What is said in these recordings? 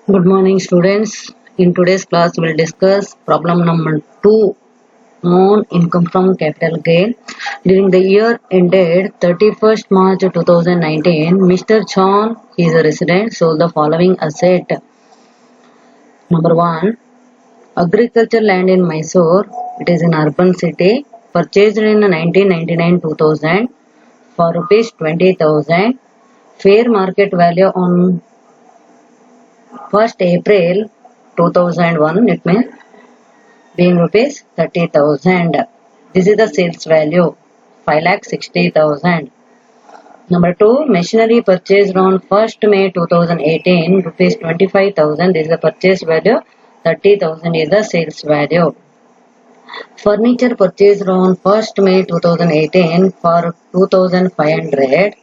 Good morning, students. In today's class, we'll discuss problem number 2 on income from capital gain. During the year ended 31st March 2019, Mr. Chon, he is a resident, sold the following asset. Number 1, agriculture land in Mysore. It is an urban city. Purchased in 1999-2000 for rupees 20,000. Fair market value on 1st April 2001, it means being rupees 30,000. This is the sales value 5,60,000. Number 2, machinery purchased on 1st May 2018 rupees 25,000. This is the purchase value. 30,000 is the sales value. Furniture purchased on 1st May 2018 for 2,500.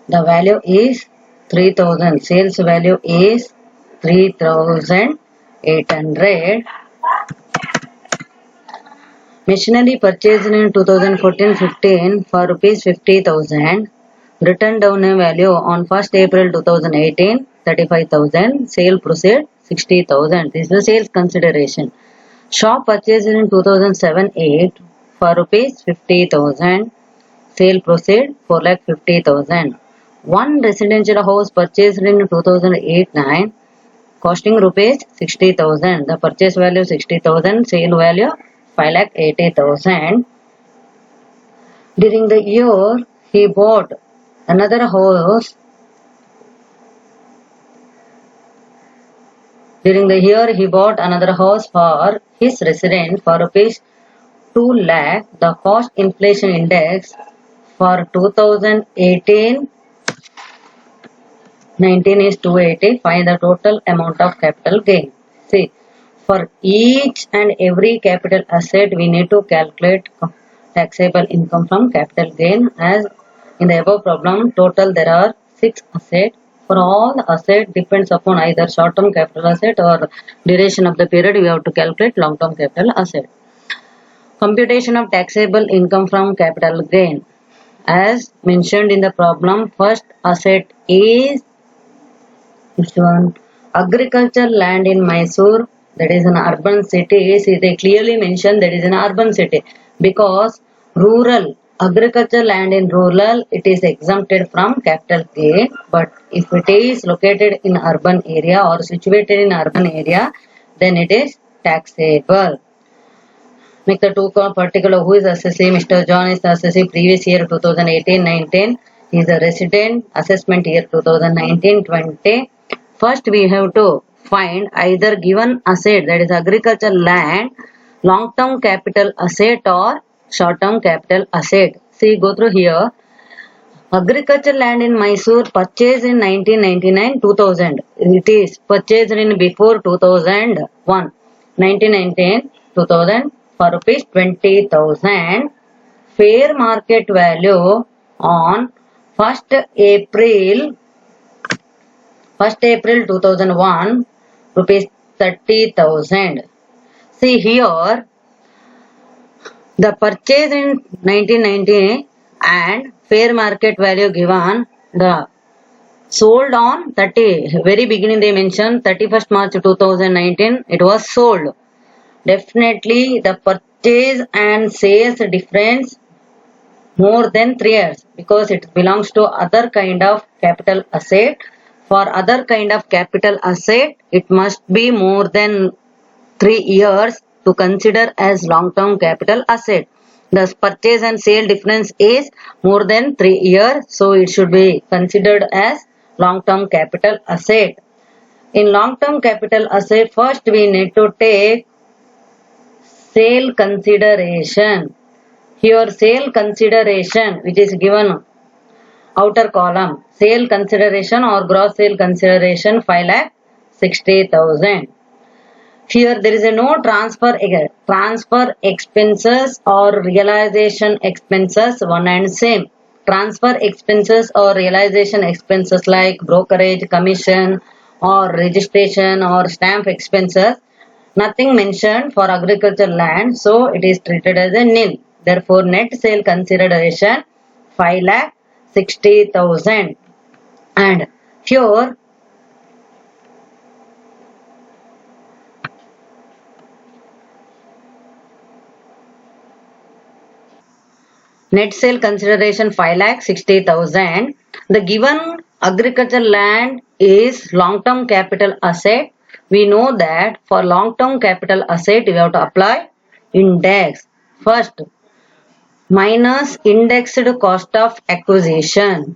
The value is 3,000. Sales value is 3,800. Machinery purchased in 2014-15 for rupees 50,000. Written down a value on 1st April 2018, 35,000. Sale proceed 60,000. This is the sales consideration. Shop purchased in 2007-8 for rupees 50,000. Sale proceed 4,50,000. One residential house purchased in 2008-9 costing rupees 60,000. The purchase value 60,000. Sale value 5,80,000. During the year, he bought another house. During the year, he bought another house for his residence for rupees 2 lakh. The cost inflation index for 2018-19 is 280. Find the total amount of capital gain. See, for each and every capital asset, we need to calculate taxable income from capital gain. As in the above problem, total there are 6 assets. For all the asset depends upon either short-term capital asset or duration of the period. We have to calculate long-term capital asset. Computation of taxable income from capital gain. As mentioned in the problem, first asset is which one? Agriculture land in Mysore. That is an urban city. See, they clearly mention that is an urban city because rural agriculture land in rural, it is exempted from capital gain. But if it is located in urban area or situated in urban area, then it is taxable. Make the two particular who is assessee. Mr. John is the assessee previous year 2018-19. He is a resident. Assessment year 2019-20. First we have to find either given asset, that is agriculture land, long-term capital asset or short-term capital asset. See, go through here. Agriculture land in Mysore purchased in 1999-2000. It is purchased in before 2001. 1919-2000 for rupees 20,000. Fair market value on 1st April 2001 rupees 30,000. See here, the purchase in 1990 and fair market value given, the sold on 30, very beginning they mentioned 31st March 2019, it was sold. Definitely the purchase and sales difference more than 3 years because it belongs to other kind of capital asset. For other kind of capital asset, it must be more than 3 years to consider as long-term capital asset. The purchase and sale difference is more than 3 years, so it should be considered as long-term capital asset. In long-term capital asset, first we need to take sale consideration. Here sale consideration which is given outer column, sale consideration or gross sale consideration 5,60,000. Here there is a no transfer expenses or realization expenses one and same. Transfer expenses or realization expenses like brokerage, commission or registration or stamp expenses, nothing mentioned for agriculture land, so it is treated as a nil. Therefore net sale consideration 5,60,000. And here Net sale consideration 5,60,000. The given agricultural land is long-term capital asset. We know that for long-term capital asset, we have to apply index. First, minus indexed cost of acquisition.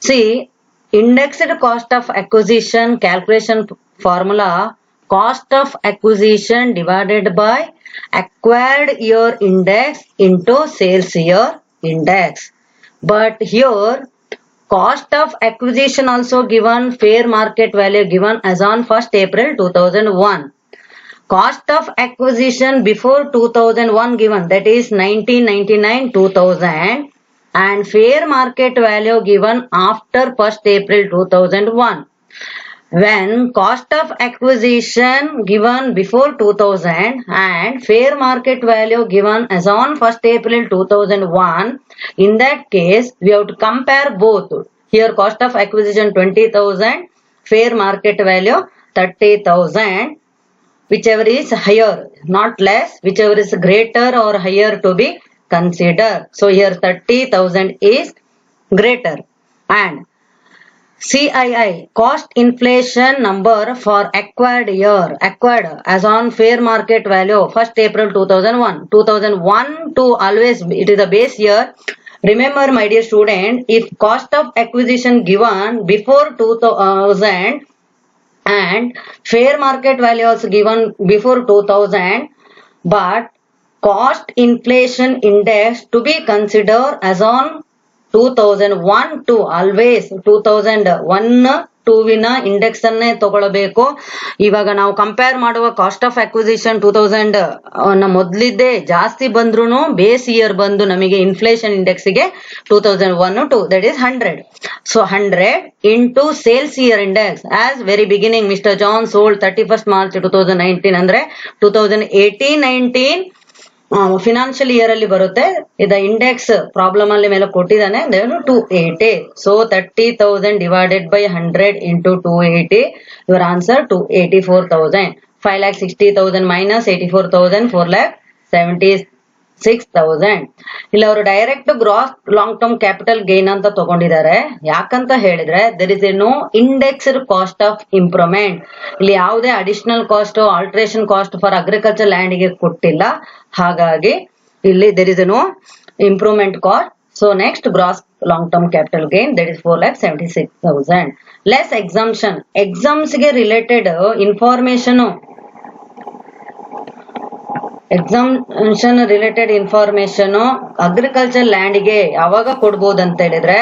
See, indexed cost of acquisition calculation formula, cost of acquisition divided by acquired year index into sales year index. But here, cost of acquisition also given, fair market value given as on 1st April 2001. Cost of acquisition before 2001 given, that is 1999 2000, and fair market value given after 1st April 2001. When cost of acquisition given before 2000 and fair market value given as on 1st April 2001, in that case we have to compare both. Here cost of acquisition 20,000, fair market value 30,000. Whichever is higher, not less, whichever is greater or higher to be considered. So here 30,000 is greater. And CII, cost inflation number for acquired year, acquired as on fair market value 1st April 2001. 2001 to always, it is a base year. Remember my dear student, if cost of acquisition given before 2000 and fair market value also given before 2000, but cost inflation index to be considered as on 2001 to always 2001 ಟೂವಿನ index ಅನ್ನೇ ತಗೊಳ್ಬೇಕು. ಇವಾಗ ನಾವು compare ಮಾಡುವ cost of acquisition 2000 ಮೊದಲಿದ್ದೇ ಜಾಸ್ತಿ ಬಂದ್ರು base year ಬಂದು ನಮಗೆ inflation index ಗೆ 2001 to that is 100. So 100 into sales year index as very beginning Mr. John sold 31st March 2019 ಅಂದ್ರೆ 2018-19 ಫಿನಾನ್ಷಿಯಲ್ ಇಯರ್ ಅಲ್ಲಿ ಬರುತ್ತೆ. ಇದ ಇಂಡೆಕ್ಸ್ ಪ್ರಾಬ್ಲಮ್ ಅಲ್ಲಿ ಮೇಲೆ ಕೊಟ್ಟಿದ್ದಾನೆ 280. So 30,000 divided by 100 into 280, your answer 284,000. 5,60,000 minus 84,000, 4,76,000. ಇಲ್ಲಿ ಅವರು direct gross long term capital gain ಅಂತ ತಗೊಂಡಿದ್ದಾರೆ. ಯಾಕಂತ ಹೇಳಿದ್ರೆ there is a no indexed cost of improvement. ಇಲ್ಲಿ ಯಾವುದೇ additional cost alteration cost for agriculture land ಗೆ ಕೊಟ್ಟಿಲ್ಲ. ಹಾಗಾಗಿ ಇಲ್ಲಿ there is a no improvement cost. So next gross long term capital gain, that is 4,76,000. Less exemption. Exams ಗೆ related information, exemption related information agriculture land ಗೆ ಯಾವಾಗ ಕೊಡ್ಬೋದು ಅಂತ ಹೇಳಿದ್ರೆ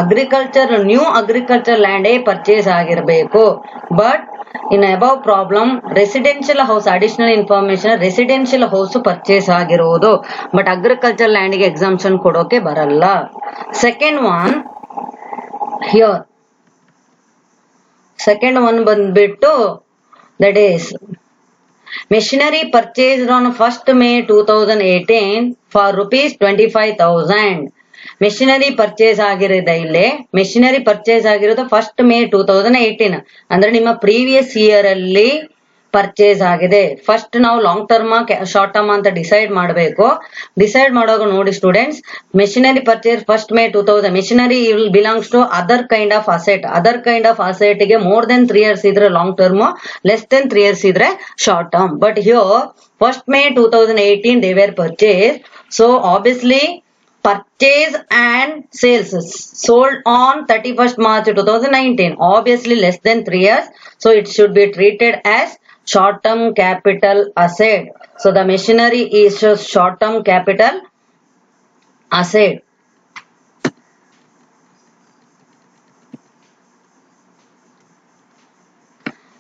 ಅಗ್ರಿಕಲ್ಚರ್ ನ್ಯೂ ಅಗ್ರಿಕಲ್ಚರ್ ಲ್ಯಾಂಡೇ ಪರ್ಚೇಸ್ ಆಗಿರ್ಬೇಕು. But in above problem residential house, additional information residential house purchase ಆಗಿರುವುದು, but agriculture land ಗೆ ಎಕ್ಸಾಮ್ಷನ್ ಕೊಡೋಕೆ ಬರಲ್ಲ. Second one here, second one ಬಂದ್ಬಿಟ್ಟು that is machinery purchased on 1st May 2018 for rupees 25,000. ಮೆಷಿನರಿ ಪರ್ಚೇಸ್ ಆಗಿರೋದು ಇಲ್ಲಿ, ಮೆಷಿನರಿ ಪರ್ಚೇಸ್ ಆಗಿರೋದು 1st May 2018 ಅಂದ್ರೆ ನಿಮ್ಮ ಪ್ರೀವಿಯಸ್ ಇಯರ್ ಅಲ್ಲಿ ಪರ್ಚೇಸ್ ಆಗಿದೆ. ಫಸ್ಟ್ ನಾವು ಲಾಂಗ್ ಟರ್ಮ್ ಶಾರ್ಟ್ ಟರ್ಮ್ ಅಂತ ಡಿಸೈಡ್ ಮಾಡಬೇಕು. ಡಿಸೈಡ್ ಮಾಡುವಾಗ ನೋಡಿ students, machinery purchase 1st May 2000, machinery will belongs to other kind of asset. Other kind of asset ಗೆ ಮೋರ್ ದೆನ್ 3 years ಇದ್ರೆ long term, less than 3 years ಇದ್ರೆ short term. But here 1st May 2018 they were purchased. So obviously purchase and sales sold on 31st March 2019, obviously less than 3 years, so it should be treated as short term capital asset. So the machinery is short term capital asset.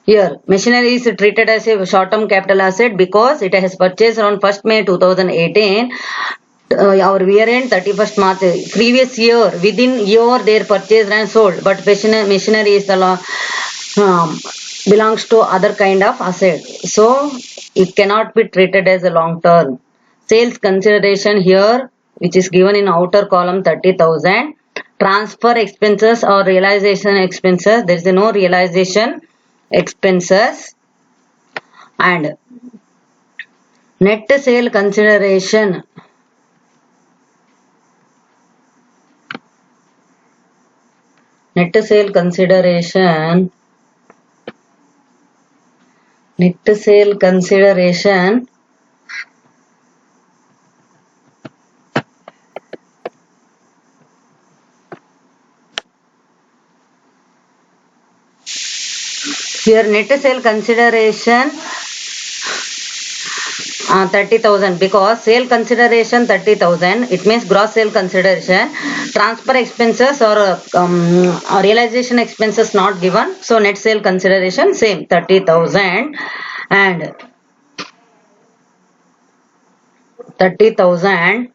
Here machinery is treated as a short term capital asset because it has purchased on 1st May 2018. Our year end 31st March, previous year within year they are purchased and sold, but machinery is the belongs to other kind of asset, so it cannot be treated as a long term. Sales consideration here, which is given in outer column 30,000. Transfer expenses or realization expenses, there is no realization expenses. And net sale consideration, Net sale consideration. Net sale consideration here net sale consideration 30,000 because sale consideration 30,000 it means gross sale consideration, transfer expenses or realization expenses not given, so net sale consideration same 30,000 and 30,000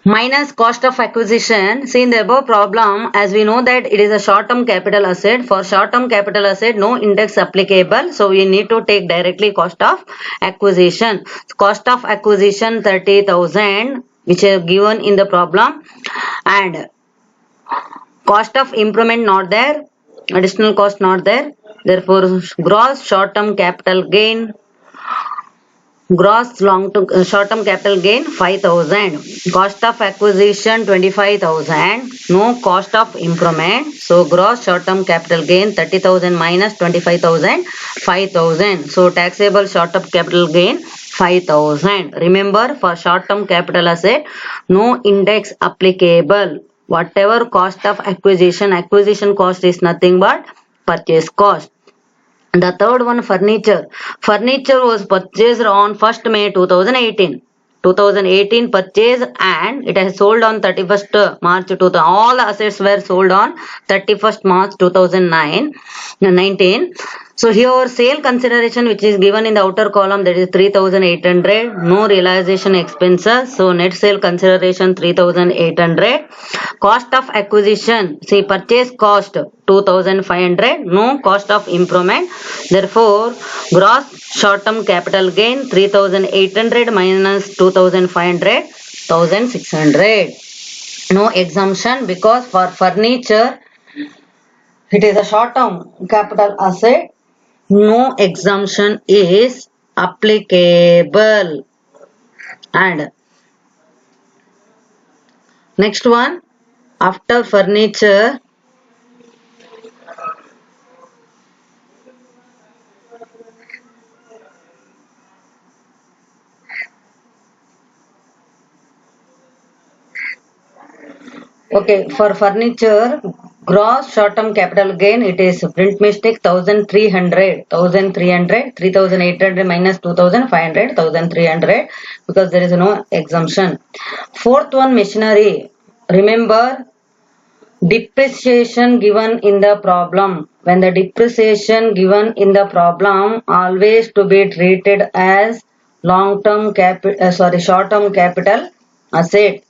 minus cost of acquisition. See in the above problem, as we know that it is a short term capital asset. For short term capital asset no index applicable, so we need to take directly cost of acquisition. Cost of acquisition 30,000 which is given in the problem, and cost of improvement not there, additional cost not there, therefore gross short term capital gain, gross long term short term capital gain 5,000, cost of acquisition 25,000, no cost of improvement, so gross short term capital gain 30,000 minus 25,000 5,000, so taxable short term capital gain 5,000. Remember, for short term capital asset no index applicable. Whatever cost of acquisition cost is nothing but purchase cost. The third one, furniture. Furniture was purchased on 1st May 2018. 2018 purchase and it has sold on 31st March 2000. All assets were sold on 31st March 2019. So here sale consideration which is given in the outer column, that is 3,800. No realization expenses. So net sale consideration 3,800. Cost of acquisition. See purchase cost 2,500. No cost of improvement. Therefore gross short term capital gain 3,800 minus 2,500 1,600. No exemption because for furniture it is a short term capital asset. No exemption is applicable. And next one, after furniture okay, for furniture gross short term capital gain, it is print mistake 1,300 3,800 minus 2,500 1,300 because there is no exemption. Fourth one, machinery. Remember depreciation given in the problem. When the depreciation given in the problem always to be treated as short term capital asset.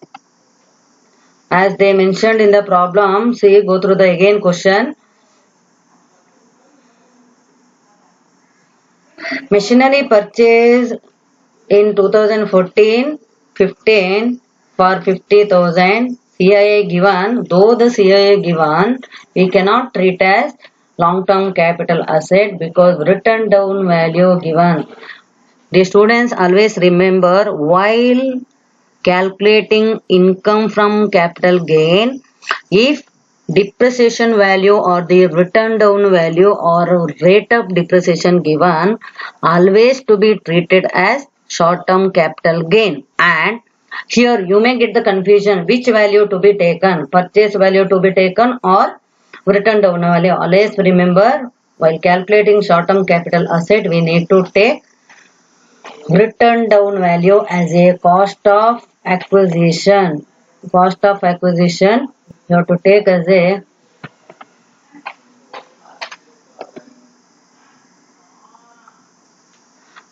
As they mentioned in the problem, see, go through the again question. Machinery purchase in 2014-15 for 50,000. CIA given, though the CIA given, we cannot treat as long-term capital asset because written down value given. The students always remember while calculating income from capital gain, if depreciation value or the written down value or rate of depreciation given, always to be treated as short term capital gain. And here you may get the confusion which value to be taken, purchase value to be taken or written down value. Always remember while calculating short term capital asset we need to take written down value as a cost of acquisition. Cost of acquisition you have to take as a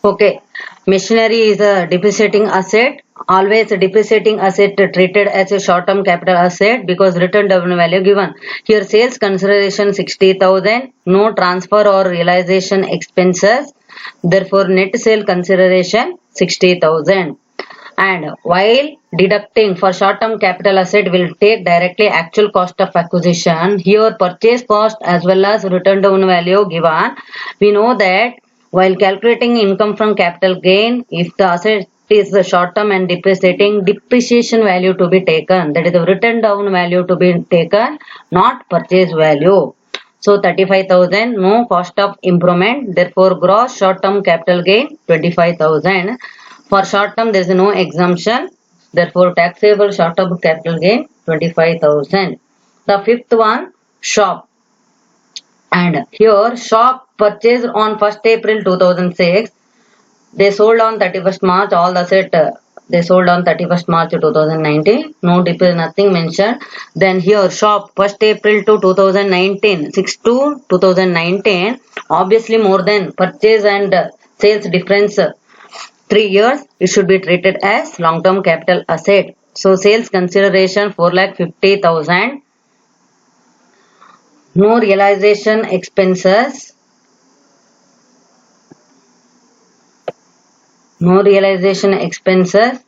okay. Machinery is a depreciating asset. Always a depreciating asset treated as a short term capital asset because written down value given. Here sales consideration 60,000. No transfer or realization expenses. Therefore net sale consideration 60,000. And while deducting for short term capital asset will take directly actual cost of acquisition. Here purchase cost as well as written down value given. We know that while calculating income from capital gain, if the asset is the short term and depreciation value to be taken. That is the written down value to be taken, not purchase value. So 35,000, no cost of improvement. Therefore, gross short term capital gain 25,000. For short term, there is no exemption. Therefore, taxable short term capital gain 25,000. The fifth one, shop. And here, shop purchased on 1st April 2006. They sold on 31st March. All the asset they sold on 31st March 2019. No deposit, nothing mentioned. Then here, shop 1st April to 2019, 6 to 2019. Obviously, more than purchase and sales difference 3 years. It should be treated as long-term capital asset. So, sales consideration 4,50,000. No realization expenses. No realization expenses.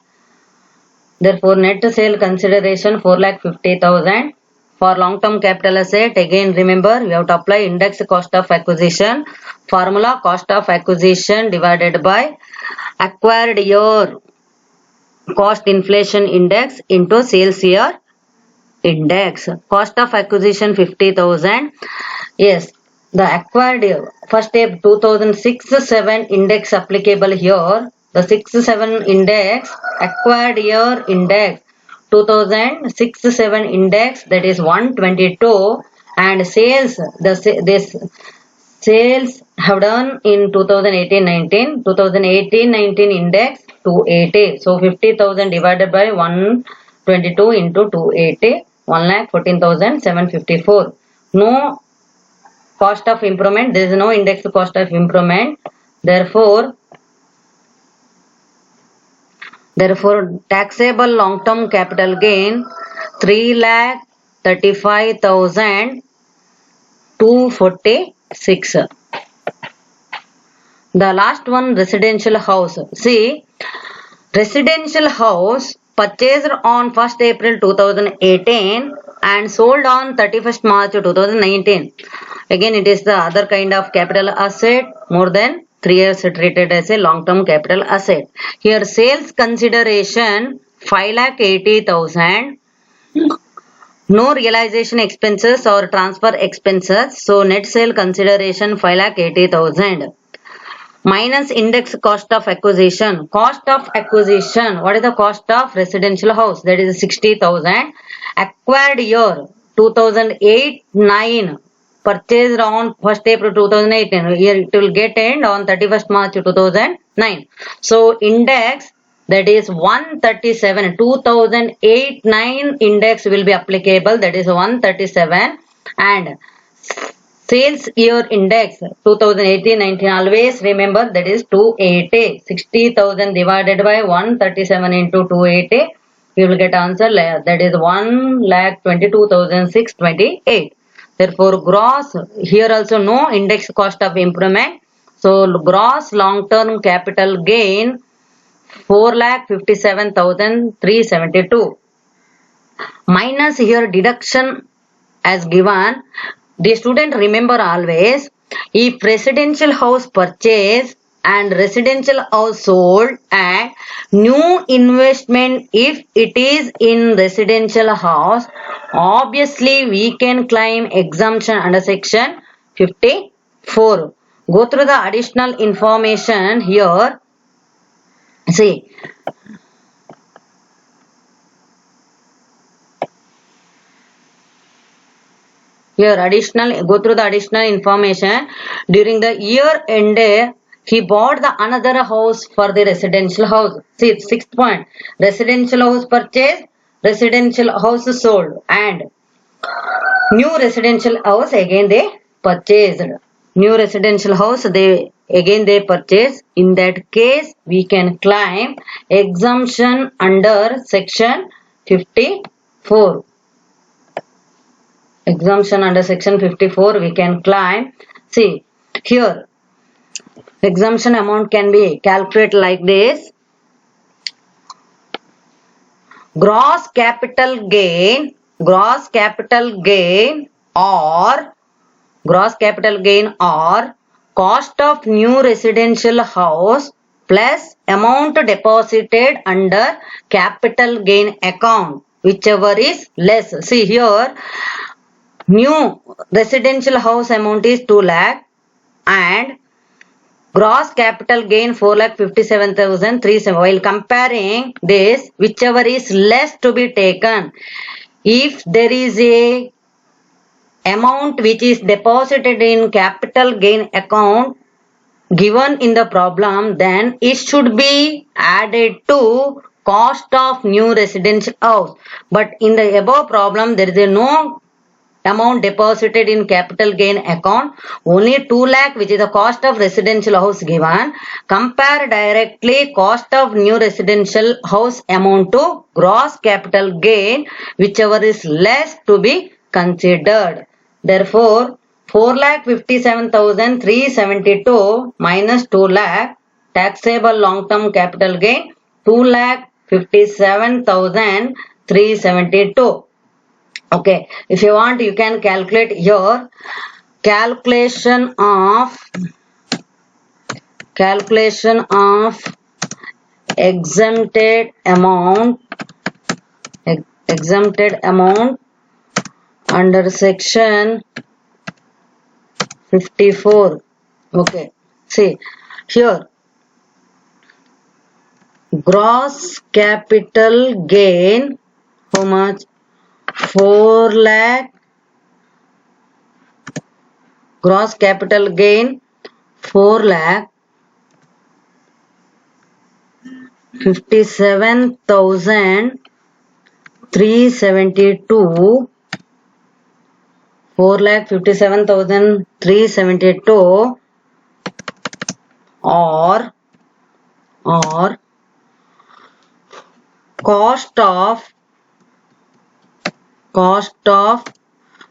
Therefore, net sale consideration 4,50,000. For long-term capital asset, again remember we have to apply index cost of acquisition. Formula cost of acquisition divided by acquired year cost inflation index into sales year index. Cost of acquisition 50,000. Yes, the acquired year. First step 2006-7 index applicable here. The 6-7 index, acquired year index, 2006-7 index, that is 122, and sales, this sales have done in 2018-19, 2018-19 index 280. So 50,000 divided by 122 into 280, 1,14,754. No cost of improvement, there is no index cost of improvement. Therefore, taxable long-term capital gain 3,35,246. The last one, residential house. See, residential house purchased on 1st April 2018 and sold on 31st March 2019. Again, it is the other kind of capital asset, more than 3 years treated as a long-term capital asset. Here, sales consideration 5,80,000. No realization expenses or transfer expenses. So, net sale consideration 5,80,000. Minus index cost of acquisition. Cost of acquisition. What is the cost of residential house? That is 60,000. Acquired year 2008-9. Purchased on 1st April 2018. Here it will get end on 31st March 2009. So index, that is 137. 2008-9 index will be applicable. That is 137. And sales year index 2018-19, always remember that is 280. 60,000 divided by 137 into 280, you will get answer, that is 1,22,628. Therefore, gross, here also no index cost of improvement. So, gross long-term capital gain 4,57,372. Minus here deduction as given. The student remember always, if residential house purchase and residential house sold and new investment, if it is in residential house, obviously we can claim exemption under section 54. Go through the additional information here. See. Here go through the additional information. During the year end, he bought the another house for the residential house. See, 6th point. Residential house purchased, residential house sold, and new residential house again they purchased. New residential house they purchase. In that case, we can claim exemption under section 54. Exemption under section 54 we can claim. See, here exemption amount can be calculated like this. Gross capital gain or cost of new residential house plus amount deposited under capital gain account, whichever is less. See here, new residential house amount is 2 lakh and gross capital gain 4,57,370. While comparing this, whichever is less to be taken. If there is a amount which is deposited in capital gain account given in the problem, then it should be added to cost of new residential house. But in the above problem, there is no amount deposited in capital gain account, only 2 lakh, which is the cost of residential house given. Compare directly cost of new residential house amount to gross capital gain, whichever is less to be considered. Therefore, 4,57,372 minus 2 lakh, taxable long-term capital gain 2,57,372. Okay, if you want, you can calculate here. Calculation of exempted amount under section 54. Okay, see here, gross capital gain, how much? 4 lakh. Gross capital gain 4 lakh 57,372. 4 lakh 57,372 or cost of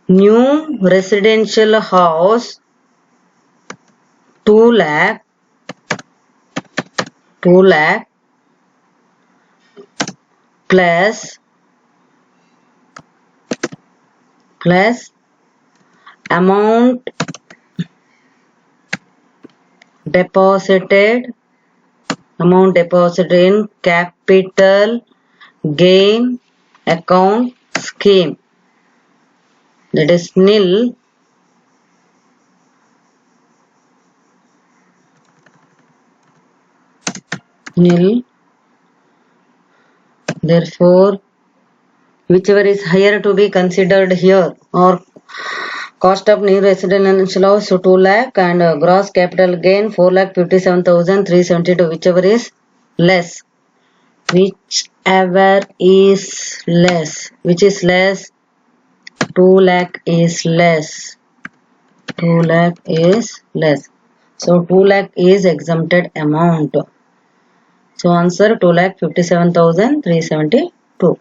new residential house 2 lakh plus amount deposited in capital gain account scheme, that is nil. Therefore, whichever is higher to be considered here, or cost of new residential house 2 lakh and gross capital gain 4,57,372, whichever is less. Which is less? 2 lakh is less. 2 lakh is less. So 2 lakh is exempted amount. So answer 2,57,372.